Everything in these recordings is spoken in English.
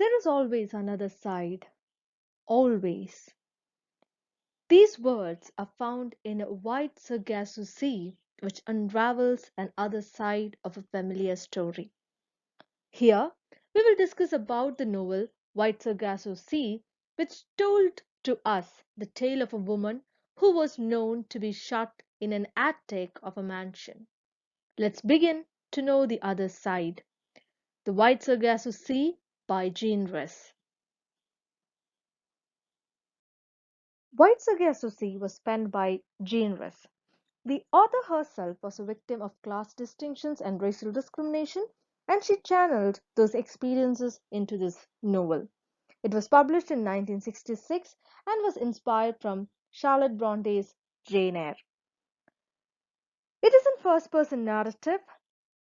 There is always another side, always. These words are found in a Wide Sargasso Sea, which unravels another side of a familiar story. Here, we will discuss about the novel Wide Sargasso Sea, which told to us the tale of a woman who was known to be shut in an attic of a mansion. Let's begin to know the other side. The Wide Sargasso Sea by Jean Rhys. Wide Sargasso Sea was penned by Jean Rhys. The author herself was a victim of class distinctions and racial discrimination, and she channeled those experiences into this novel. It was published in 1966 and was inspired from Charlotte Bronte's Jane Eyre. It is in first person narrative,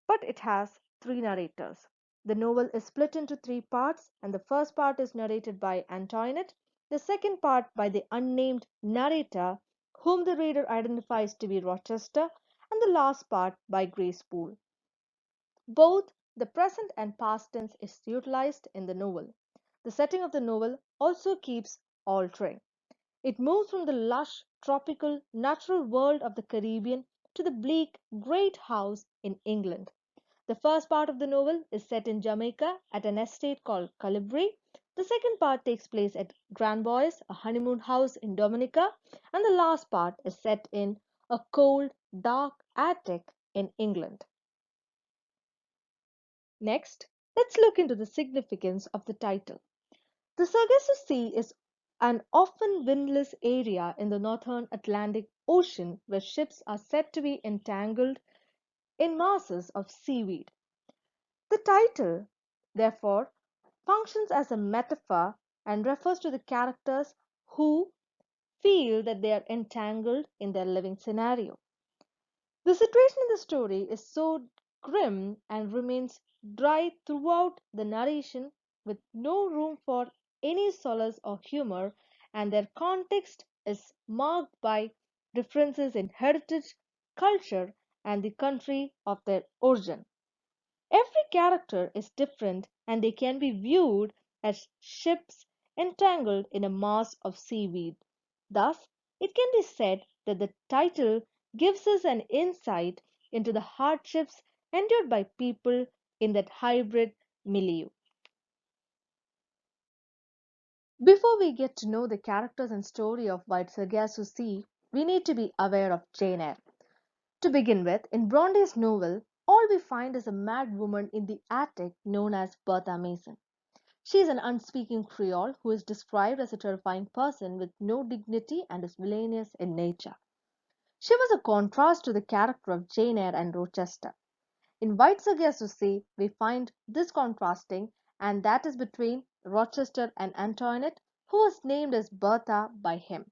but it has three narrators. The novel is split into three parts, and the first part is narrated by Antoinette, the second part by the unnamed narrator, whom the reader identifies to be Rochester, and the last part by Grace Poole. Both the present and past tense is utilized in the novel. The setting of the novel also keeps altering. It moves from the lush, tropical, natural world of the Caribbean to the bleak, great house in England. The first part of the novel is set in Jamaica at an estate called Calibri. The second part takes place at Grandboy's, a honeymoon house in Dominica, and the last part is set in a cold, dark attic in England. Next, let's look into the significance of the title. The Sargasso Sea is an often windless area in the northern Atlantic Ocean where ships are said to be entangled in masses of seaweed. The title, therefore, functions as a metaphor and refers to the characters who feel that they are entangled in their living scenario. The situation in the story is so grim and remains dry throughout the narration with no room for any solace or humor, and their context is marked by differences in heritage, culture, and the country of their origin. Every character is different and they can be viewed as ships entangled in a mass of seaweed. Thus, it can be said that the title gives us an insight into the hardships endured by people in that hybrid milieu. Before we get to know the characters and story of Wide Sargasso Sea, we need to be aware of Jane Eyre. To begin with, in Bronte's novel, all we find is a mad woman in the attic known as Bertha Mason. She is an unspeaking Creole who is described as a terrifying person with no dignity and is villainous in nature. She was a contrast to the character of Jane Eyre and Rochester. In White Sargasso Sea, we find this contrasting, and that is between Rochester and Antoinette, who was named as Bertha by him.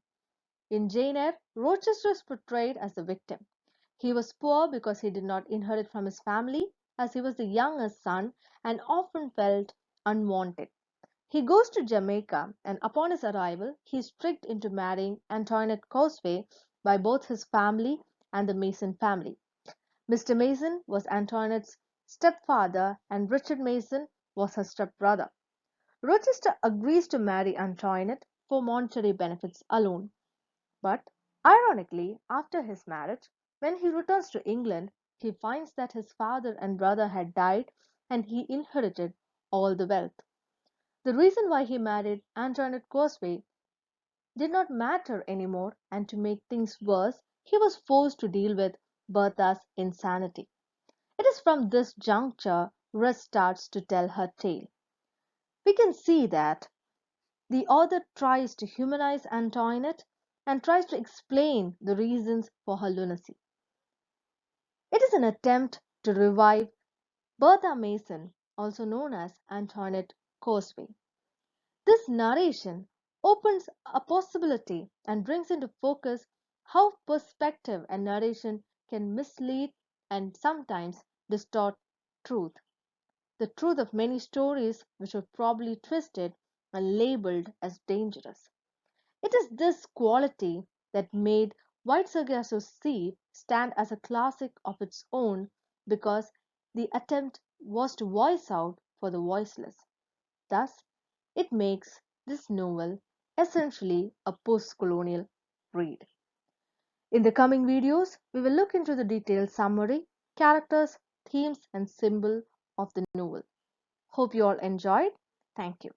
In Jane Eyre, Rochester is portrayed as the victim. He was poor because he did not inherit from his family, as he was the youngest son and often felt unwanted. He goes to Jamaica, and upon his arrival, he is tricked into marrying Antoinette Causeway by both his family and the Mason family. Mr. Mason was Antoinette's stepfather, and Richard Mason was her stepbrother. Rochester agrees to marry Antoinette for monetary benefits alone. But, ironically, after his marriage, when he returns to England, he finds that his father and brother had died and he inherited all the wealth. The reason why he married Antoinette Causeway did not matter anymore, and to make things worse, he was forced to deal with Bertha's insanity. It is from this juncture Rhys starts to tell her tale. We can see that the author tries to humanize Antoinette and tries to explain the reasons for her lunacy. It is an attempt to revive Bertha Mason, also known as Antoinette Causeway. This narration opens a possibility and brings into focus how perspective and narration can mislead and sometimes distort truth. The truth of many stories which were probably twisted and labeled as dangerous. It is this quality that made White Sargasso Sea stand as a classic of its own because the attempt was to voice out for the voiceless. Thus, It makes this novel essentially a post-colonial read. In the coming videos, we will look into the detailed summary, characters, themes, and symbol of the novel. Hope you all enjoyed. Thank you.